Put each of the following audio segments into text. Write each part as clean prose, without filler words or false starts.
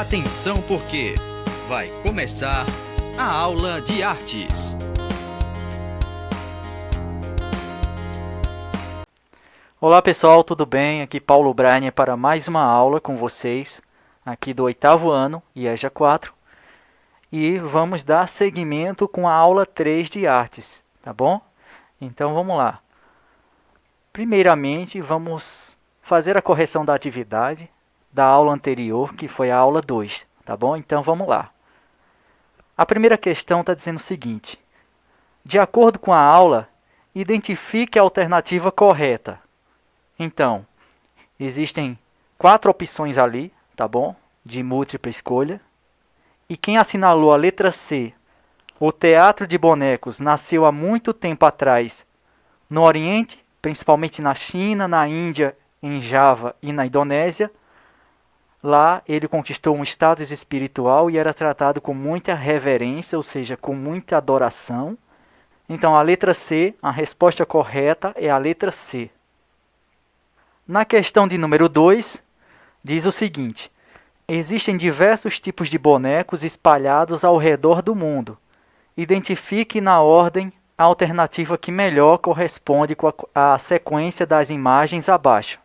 Atenção porque vai começar a aula de artes. Olá pessoal, tudo bem? Aqui Paulo Brainer para mais uma aula com vocês, aqui do 8º ano, IEJA 4. E vamos dar seguimento com a aula 3 de artes, tá bom? Então vamos lá. Primeiramente, vamos fazer a correção da atividade da aula anterior, que foi a aula 2, tá bom? Então vamos lá. A primeira questão está dizendo o seguinte: de acordo com a aula, identifique a alternativa correta. Então, existem 4 opções ali, tá bom? De múltipla escolha. E quem assinalou a letra C, o teatro de bonecos nasceu há muito tempo atrás no Oriente, principalmente na China, na Índia, em Java e na Indonésia. Lá ele conquistou um status espiritual e era tratado com muita reverência, ou seja, com muita adoração. Então a letra C, a resposta correta é a letra C. Na questão de número 2, diz o seguinte: existem diversos tipos de bonecos espalhados ao redor do mundo. Identifique na ordem a alternativa que melhor corresponde com a sequência das imagens abaixo.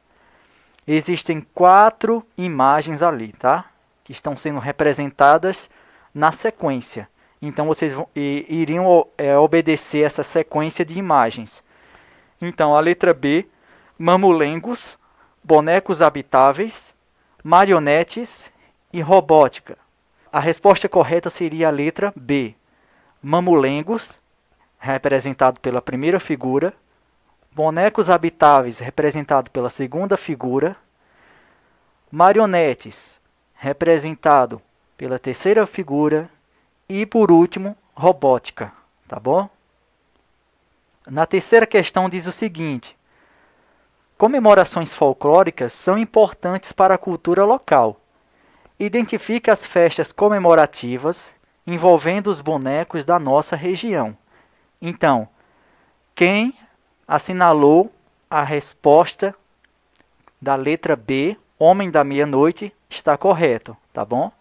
Existem 4 imagens ali, tá? Que estão sendo representadas na sequência. Então vocês iriam obedecer essa sequência de imagens. Então a letra B, mamulengos, bonecos habitáveis, marionetes e robótica. A resposta correta seria a letra B, mamulengos, representado pela primeira figura, bonecos habitáveis, representado pela segunda figura, marionetes, representado pela terceira figura e, por último, robótica, tá bom? Na terceira questão diz o seguinte: comemorações folclóricas são importantes para a cultura local. Identifique as festas comemorativas envolvendo os bonecos da nossa região. Então, quem assinalou a resposta da letra B, Homem da Meia-Noite, está correto, tá bom?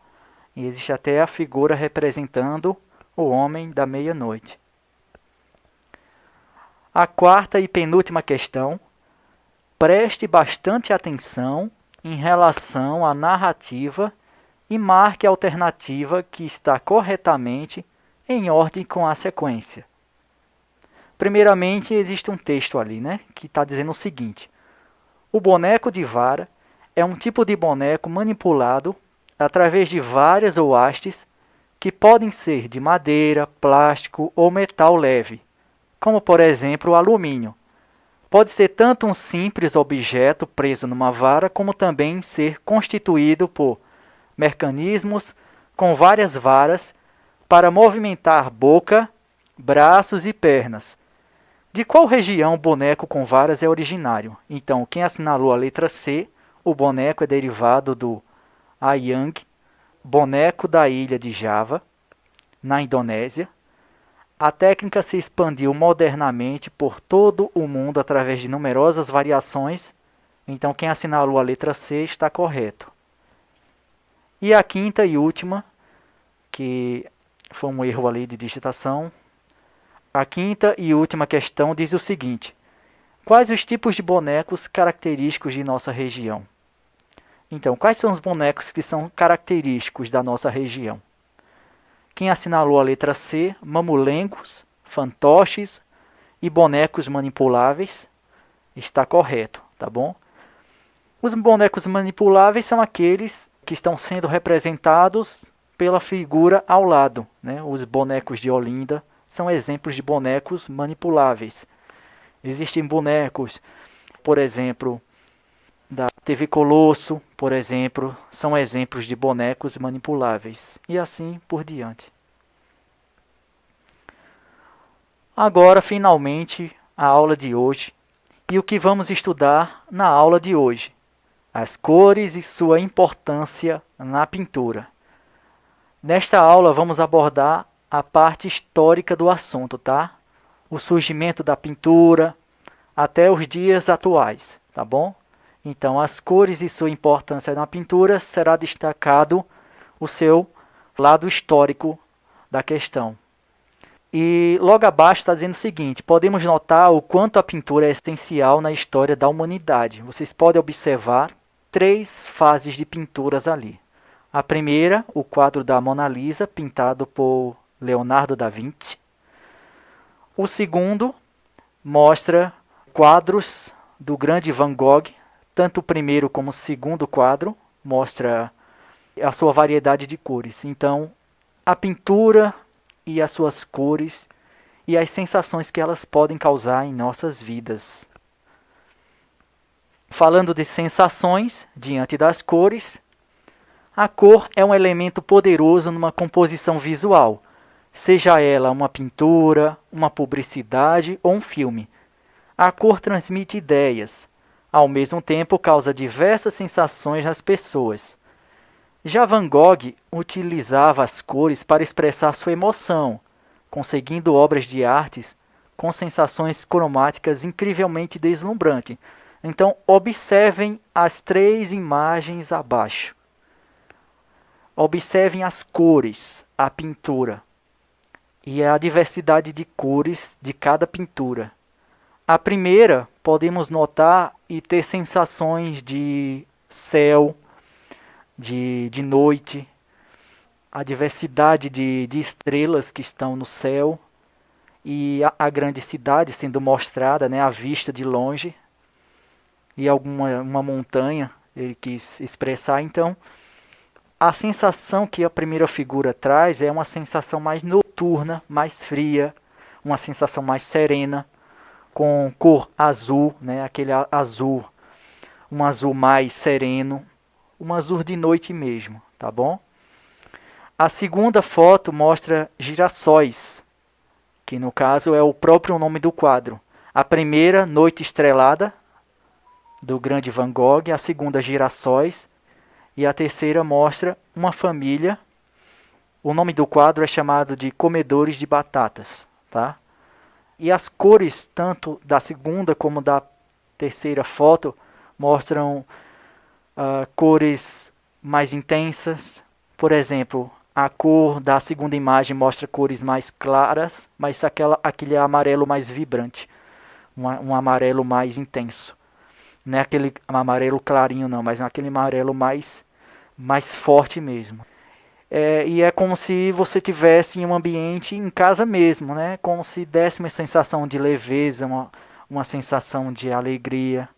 E existe até a figura representando o Homem da Meia-Noite. A quarta e penúltima questão: preste bastante atenção em relação à narrativa e marque a alternativa que está corretamente em ordem com a sequência. Primeiramente, existe um texto ali, né, que está dizendo o seguinte: o boneco de vara é um tipo de boneco manipulado através de várias ou hastes que podem ser de madeira, plástico ou metal leve, como por exemplo o alumínio. Pode ser tanto um simples objeto preso numa vara, como também ser constituído por mecanismos com várias varas para movimentar boca, braços e pernas. De qual região o boneco com varas é originário? Então, quem assinalou a letra C, o boneco é derivado do Ayang, boneco da ilha de Java, na Indonésia. A técnica se expandiu modernamente por todo o mundo através de numerosas variações. Então, quem assinalou a letra C está correto. E a quinta e última, que foi um erro ali de digitação. A quinta e última questão diz o seguinte: quais os tipos de bonecos característicos de nossa região? Então, quais são os bonecos que são característicos da nossa região? Quem assinalou a letra C, mamulengos, fantoches e bonecos manipuláveis, está correto, tá bom? Os bonecos manipuláveis são aqueles que estão sendo representados pela figura ao lado, né? Os bonecos de Olinda são exemplos de bonecos manipuláveis. Existem bonecos, por exemplo, da TV Colosso, por exemplo, são exemplos de bonecos manipuláveis. E assim por diante. Agora, finalmente, a aula de hoje. E o que vamos estudar na aula de hoje? As cores e sua importância na pintura. Nesta aula vamos abordar a parte histórica do assunto, tá? O surgimento da pintura até os dias atuais, tá bom? Então, as cores e sua importância na pintura será destacado o seu lado histórico da questão. E logo abaixo está dizendo o seguinte: podemos notar o quanto a pintura é essencial na história da humanidade. Vocês podem observar 3 fases de pinturas ali. A primeira, o quadro da Mona Lisa, pintado por Leonardo da Vinci. O segundo mostra quadros do grande Van Gogh. Tanto o primeiro como o segundo quadro mostra a sua variedade de cores. Então, a pintura e as suas cores e as sensações que elas podem causar em nossas vidas. Falando de sensações diante das cores, a cor é um elemento poderoso numa composição visual, seja ela uma pintura, uma publicidade ou um filme. A cor transmite ideias, ao mesmo tempo causa diversas sensações nas pessoas. Já Van Gogh utilizava as cores para expressar sua emoção, conseguindo obras de artes com sensações cromáticas incrivelmente deslumbrantes. Então, observem as 3 imagens abaixo. Observem as cores, a pintura e a diversidade de cores de cada pintura. A primeira, podemos notar e ter sensações de céu, de noite, a diversidade de estrelas que estão no céu e a grande cidade sendo mostrada, né, à vista de longe, e uma montanha ele quis expressar. Então, a sensação que a primeira figura traz é uma sensação mais noturna, mais fria, uma sensação mais serena, com cor azul, né, aquele azul, um azul mais sereno, um azul de noite mesmo, tá bom? A segunda foto mostra girassóis, que no caso é o próprio nome do quadro. A primeira, Noite Estrelada, do grande Van Gogh. A segunda, Girassóis. E a terceira mostra uma família. O nome do quadro é chamado de Comedores de Batatas, tá? E as cores, tanto da segunda como da terceira foto, mostram cores mais intensas. Por exemplo, a cor da segunda imagem mostra cores mais claras, mas aquele amarelo mais vibrante, um amarelo mais intenso. Não é aquele amarelo clarinho não, mas é aquele amarelo mais forte mesmo. E é como se você tivesse em um ambiente em casa mesmo, né? Como se desse uma sensação de leveza, uma sensação de alegria,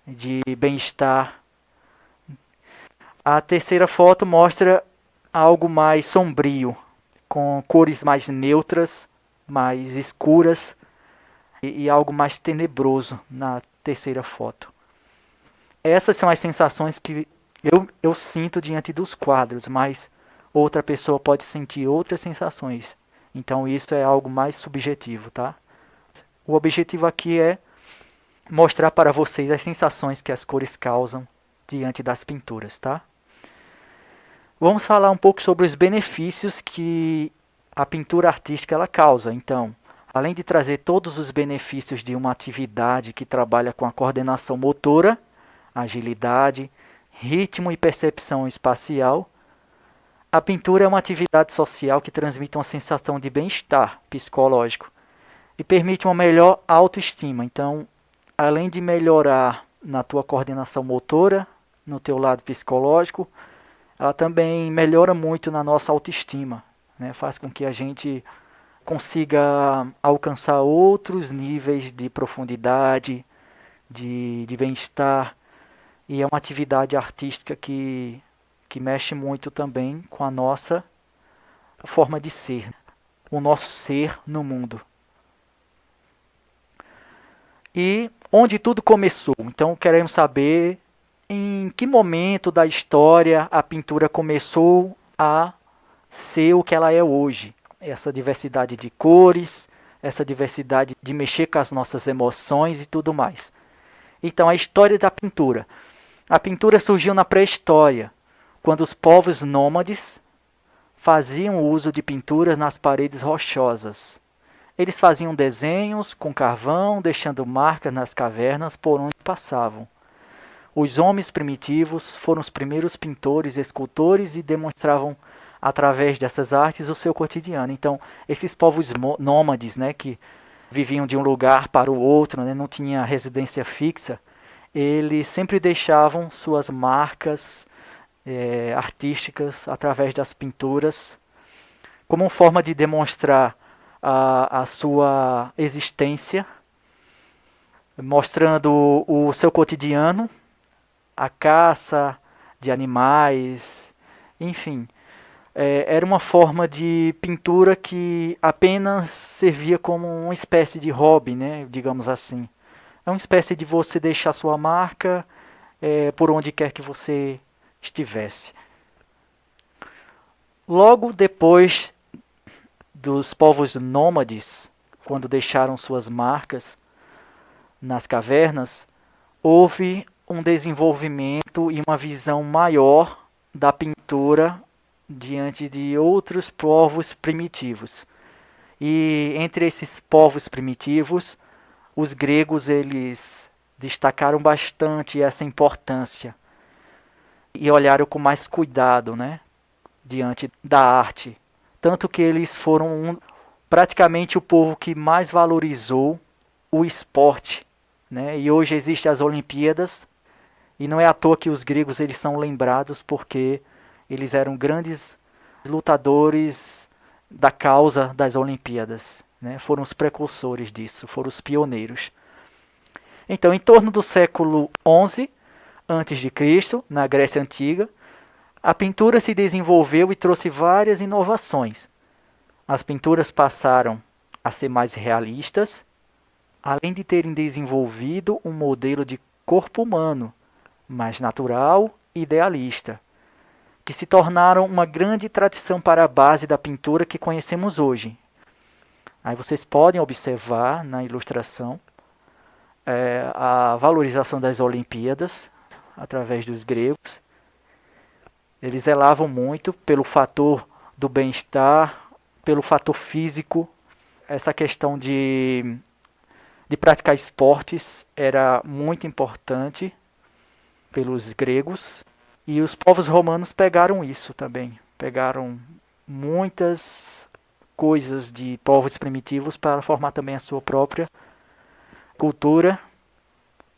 de bem-estar. A terceira foto mostra algo mais sombrio, com cores mais neutras, mais escuras e algo mais tenebroso na terceira foto. Essas são as sensações que eu sinto diante dos quadros, mas outra pessoa pode sentir outras sensações. Então isso é algo mais subjetivo, tá? O objetivo aqui é mostrar para vocês as sensações que as cores causam diante das pinturas, tá? Vamos falar um pouco sobre os benefícios que a pintura artística ela causa. Então, além de trazer todos os benefícios de uma atividade que trabalha com a coordenação motora, agilidade, ritmo e percepção espacial, a pintura é uma atividade social que transmite uma sensação de bem-estar psicológico e permite uma melhor autoestima. Então, além de melhorar na tua coordenação motora, no teu lado psicológico, ela também melhora muito na nossa autoestima, né? Faz com que a gente consiga alcançar outros níveis de profundidade, de bem-estar. E é uma atividade artística que mexe muito também com a nossa forma de ser, o nosso ser no mundo. E onde tudo começou? Então queremos saber em que momento da história a pintura começou a ser o que ela é hoje. Essa diversidade de cores, essa diversidade de mexer com as nossas emoções e tudo mais. Então a história da pintura. A pintura surgiu na pré-história, quando os povos nômades faziam uso de pinturas nas paredes rochosas. Eles faziam desenhos com carvão, deixando marcas nas cavernas por onde passavam. Os homens primitivos foram os primeiros pintores e escultores e demonstravam através dessas artes, o seu cotidiano. Então, esses povos nômades, né, que viviam de um lugar para o outro, né, não tinha residência fixa, eles sempre deixavam suas marcas artísticas através das pinturas, como uma forma de demonstrar a sua existência, mostrando o seu cotidiano, a caça de animais, enfim. Era uma forma de pintura que apenas servia como uma espécie de hobby, né, digamos assim. É uma espécie de você deixar sua marca por onde quer que você estivesse. Logo depois dos povos nômades, quando deixaram suas marcas nas cavernas, houve um desenvolvimento e uma visão maior da pintura diante de outros povos primitivos. E entre esses povos primitivos, os gregos eles destacaram bastante essa importância e olharam com mais cuidado, né, diante da arte. Tanto que eles foram praticamente o povo que mais valorizou o esporte, né? E hoje existem as Olimpíadas, e não é à toa que os gregos eles são lembrados porque eles eram grandes lutadores da causa das Olimpíadas, né? Foram os precursores disso, foram os pioneiros. Então, em torno do século XI a.C., na Grécia Antiga, a pintura se desenvolveu e trouxe várias inovações. As pinturas passaram a ser mais realistas, além de terem desenvolvido um modelo de corpo humano mais natural e idealista, que se tornaram uma grande tradição para a base da pintura que conhecemos hoje. Aí vocês podem observar na ilustração a valorização das Olimpíadas através dos gregos. Eles zelavam muito pelo fator do bem-estar, pelo fator físico. Essa questão de praticar esportes era muito importante pelos gregos. E os povos romanos pegaram isso também. Pegaram muitas coisas de povos primitivos para formar também a sua própria cultura.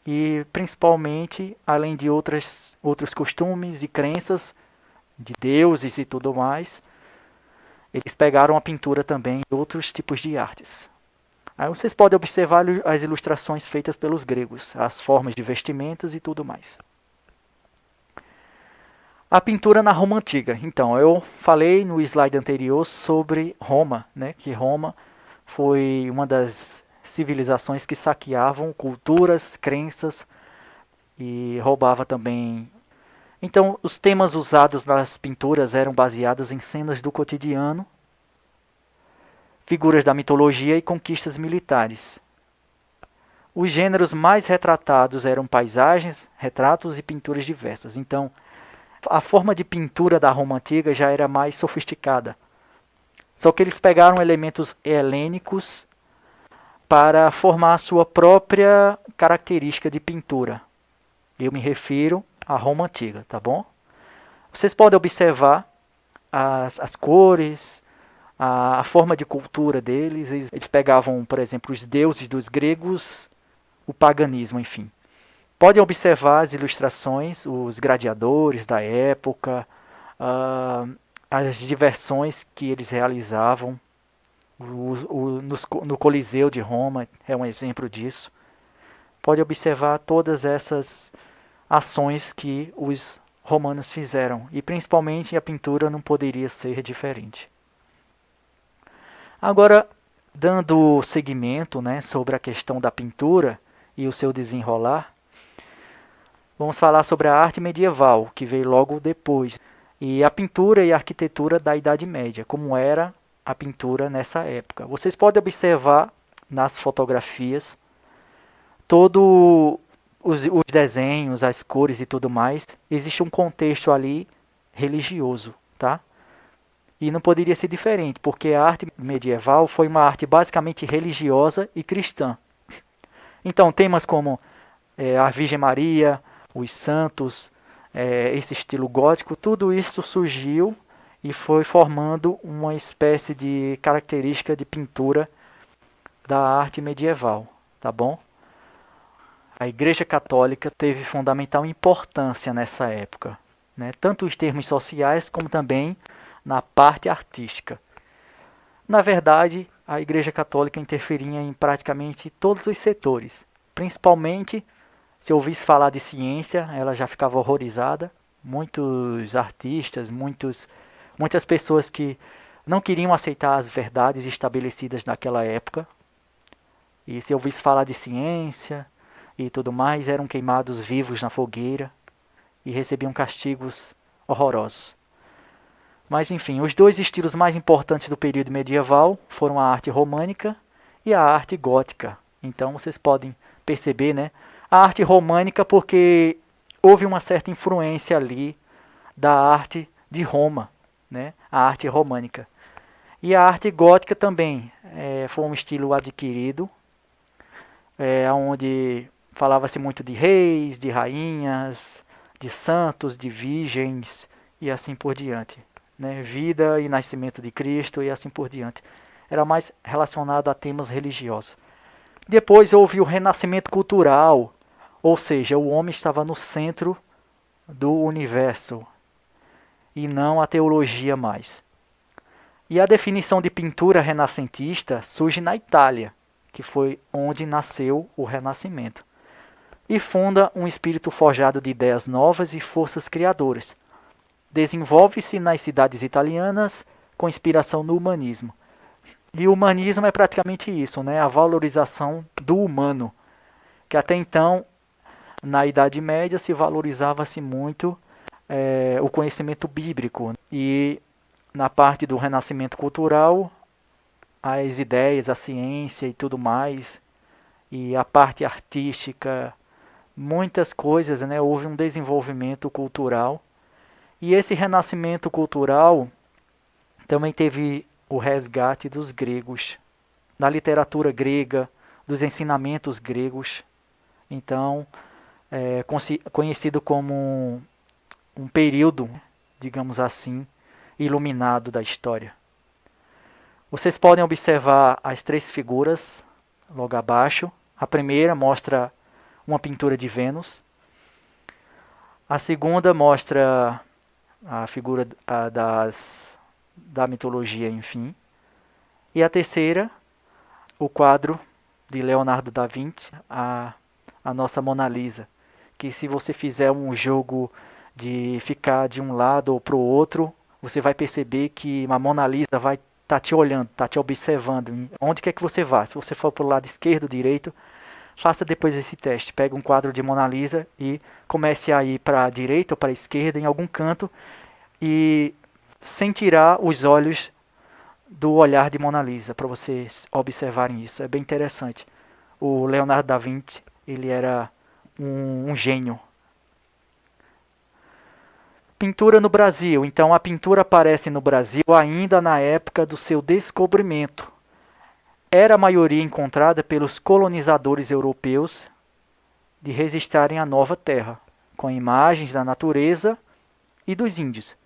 E principalmente, além de outros costumes e crenças, de deuses e tudo mais, eles pegaram a pintura também e outros tipos de artes. Aí vocês podem observar as ilustrações feitas pelos gregos, as formas de vestimentas e tudo mais. A pintura na Roma Antiga. Então, eu falei no slide anterior sobre Roma, né, que Roma foi uma das civilizações que saqueavam culturas, crenças e roubava também. Então, os temas usados nas pinturas eram baseados em cenas do cotidiano, figuras da mitologia e conquistas militares. Os gêneros mais retratados eram paisagens, retratos e pinturas diversas. Então, a forma de pintura da Roma Antiga já era mais sofisticada. Só que eles pegaram elementos helênicos para formar a sua própria característica de pintura. Eu me refiro à Roma Antiga, tá bom? Vocês podem observar as cores, a forma de cultura deles. Eles pegavam, por exemplo, os deuses dos gregos, o paganismo, enfim. Podem observar as ilustrações, os gladiadores da época, as diversões que eles realizavam. No Coliseu de Roma é um exemplo disso. Pode observar todas essas ações que os romanos fizeram. E principalmente a pintura não poderia ser diferente. Agora, dando seguimento, né, sobre a questão da pintura e o seu desenrolar, vamos falar sobre a arte medieval, que veio logo depois. E a pintura e a arquitetura da Idade Média, como era a pintura nessa época. Vocês podem observar nas fotografias todos os desenhos, as cores e tudo mais. Existe um contexto ali religioso, tá? E não poderia ser diferente, porque a arte medieval foi uma arte basicamente religiosa e cristã. Então, temas como a Virgem Maria, os santos, esse estilo gótico, tudo isso surgiu e foi formando uma espécie de característica de pintura da arte medieval, tá bom? A Igreja Católica teve fundamental importância nessa época, né? Tanto os termos sociais como também na parte artística. Na verdade, a Igreja Católica interferia em praticamente todos os setores, principalmente se ouvisse falar de ciência, ela já ficava horrorizada. Muitos artistas, muitas pessoas que não queriam aceitar as verdades estabelecidas naquela época, e se ouvisse falar de ciência e tudo mais, eram queimados vivos na fogueira e recebiam castigos horrorosos. Mas enfim, os dois estilos mais importantes do período medieval foram a arte românica e a arte gótica. Então vocês podem perceber, né? A arte românica porque houve uma certa influência ali da arte de Roma, né? A arte românica. E a arte gótica também foi um estilo adquirido, onde falava-se muito de reis, de rainhas, de santos, de virgens e assim por diante, né? Vida e nascimento de Cristo e assim por diante. Era mais relacionado a temas religiosos. Depois houve o renascimento cultural, ou seja, o homem estava no centro do universo e não a teologia mais. E a definição de pintura renascentista surge na Itália, que foi onde nasceu o Renascimento, e funda um espírito forjado de ideias novas e forças criadoras. Desenvolve-se nas cidades italianas com inspiração no humanismo. E o humanismo é praticamente isso, né? A valorização do humano, que até então, na Idade Média, se valorizava-se muito o conhecimento bíblico. E na parte do renascimento cultural, as ideias, a ciência e tudo mais, e a parte artística, muitas coisas, né? Houve um desenvolvimento cultural. E esse renascimento cultural também teve o resgate dos gregos, da literatura grega, dos ensinamentos gregos. Então, conhecido como um período, digamos assim, iluminado da história. Vocês podem observar as três figuras logo abaixo. A primeira mostra uma pintura de Vênus. A segunda mostra a figura da mitologia, enfim. E a terceira, o quadro de Leonardo da Vinci, a nossa Mona Lisa, que se você fizer um jogo de ficar de um lado ou para o outro, você vai perceber que a Mona Lisa vai estar te olhando, está te observando. Onde quer que você vá, se você for para o lado esquerdo, direito, faça depois esse teste. Pega um quadro de Mona Lisa e comece a ir para a direita ou para a esquerda, em algum canto, e sem tirar os olhos do olhar de Mona Lisa, para vocês observarem isso. É bem interessante. O Leonardo da Vinci, ele era um gênio. Pintura no Brasil. Então a pintura aparece no Brasil ainda na época do seu descobrimento. Era a maioria encontrada pelos colonizadores europeus de registrarem a nova terra, com imagens da natureza e dos índios.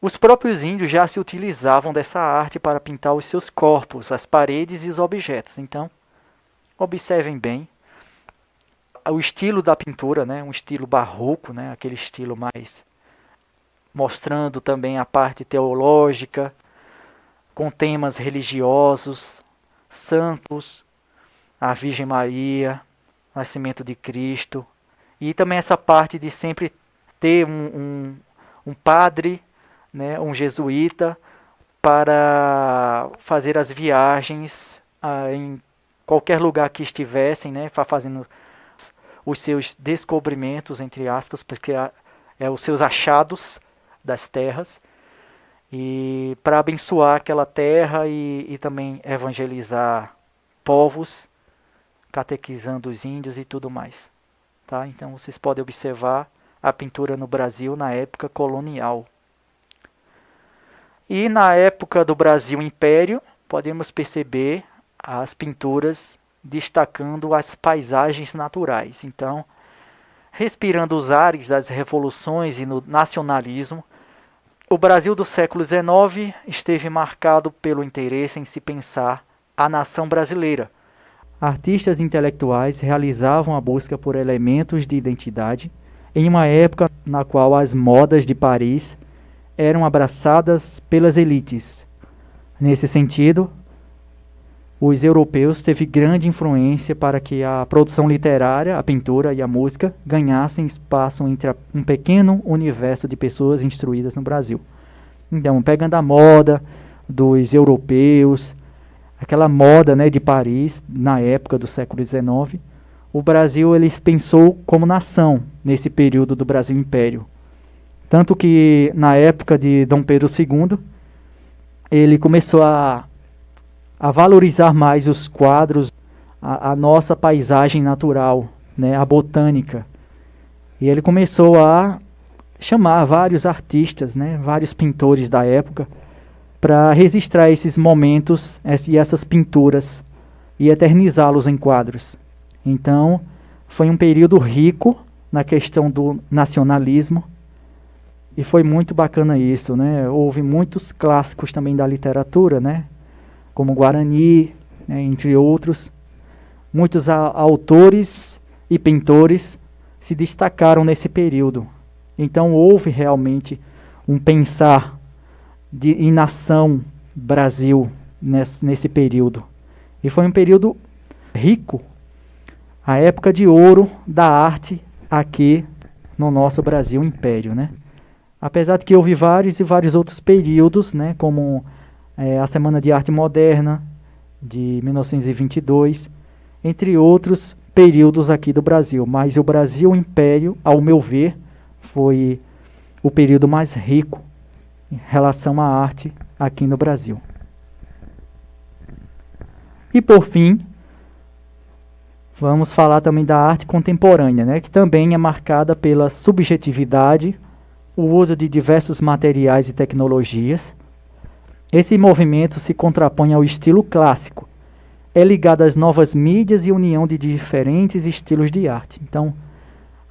Os próprios índios já se utilizavam dessa arte para pintar os seus corpos, as paredes e os objetos. Então, observem bem o estilo da pintura, né? Um estilo barroco, né? Aquele estilo mais mostrando também a parte teológica, com temas religiosos, santos, a Virgem Maria, nascimento de Cristo, e também essa parte de sempre ter um padre, né, um jesuíta, para fazer as viagens em qualquer lugar que estivessem, né, fazendo os seus descobrimentos, entre aspas, porque os seus achados das terras, e para abençoar aquela terra e também evangelizar povos, catequizando os índios e tudo mais. Tá? Então vocês podem observar a pintura no Brasil na época colonial. E na época do Brasil Império, podemos perceber as pinturas destacando as paisagens naturais. Então, respirando os ares das revoluções e no nacionalismo, O Brasil do século XIX esteve marcado pelo interesse em se pensar a nação brasileira. Artistas intelectuais realizavam a busca por elementos de identidade em uma época na qual as modas de Paris eram abraçadas pelas elites. Nesse sentido, os europeus teve grande influência para que a produção literária, a pintura e a música ganhassem espaço entre um pequeno universo de pessoas instruídas no Brasil. Então, pegando a moda dos europeus, aquela moda, né, de Paris, na época do século XIX, o Brasil ele pensou como nação nesse período do Brasil Império. Tanto que, na época de Dom Pedro II, ele começou a valorizar mais os quadros, a nossa paisagem natural, né, a botânica. E ele começou a chamar vários artistas, né, vários pintores da época, para registrar esses momentos e essas pinturas e eternizá-los em quadros. Então, foi um período rico na questão do nacionalismo e foi muito bacana isso, né? Houve muitos clássicos também da literatura, né? Como Guarani, né, entre outros. Muitos autores e pintores se destacaram nesse período. Então, houve realmente um pensar em nação Brasil nesse período. E foi um período rico, a época de ouro da arte aqui no nosso Brasil Império, né? Apesar de que houve vários e vários outros períodos, né, como a Semana de Arte Moderna, de 1922, entre outros períodos aqui do Brasil. Mas o Brasil Império, ao meu ver, foi o período mais rico em relação à arte aqui no Brasil. E por fim, vamos falar também da arte contemporânea, né, que também é marcada pela subjetividade, o uso de diversos materiais e tecnologias. Esse movimento se contrapõe ao estilo clássico, é ligado às novas mídias e união de diferentes estilos de arte. Então,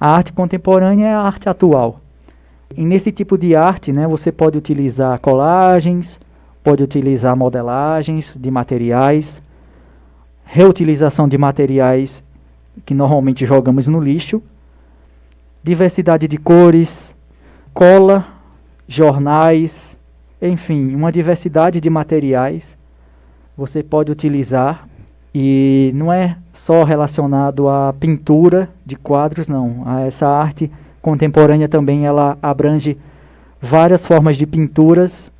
a arte contemporânea é a arte atual. E nesse tipo de arte, né, você pode utilizar colagens, pode utilizar modelagens de materiais, reutilização de materiais que normalmente jogamos no lixo, diversidade de cores, cola, jornais, enfim, uma diversidade de materiais você pode utilizar. E não é só relacionado à pintura de quadros, não. Essa arte contemporânea também ela abrange várias formas de pinturas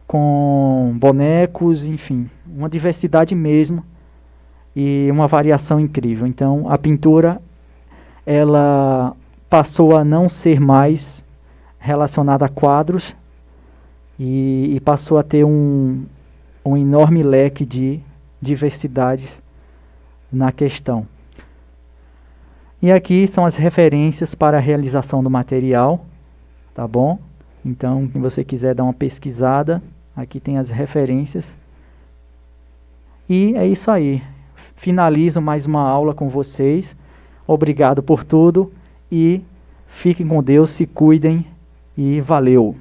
com bonecos, enfim, uma diversidade mesmo e uma variação incrível. Então, a pintura ela passou a não ser mais relacionada a quadros e passou a ter um enorme leque de diversidades na questão. E aqui são as referências para a realização do material, tá bom? Então, se você quiser dar uma pesquisada, aqui tem as referências. E é isso aí. Finalizo mais uma aula com vocês. Obrigado por tudo e fiquem com Deus, se cuidem e valeu!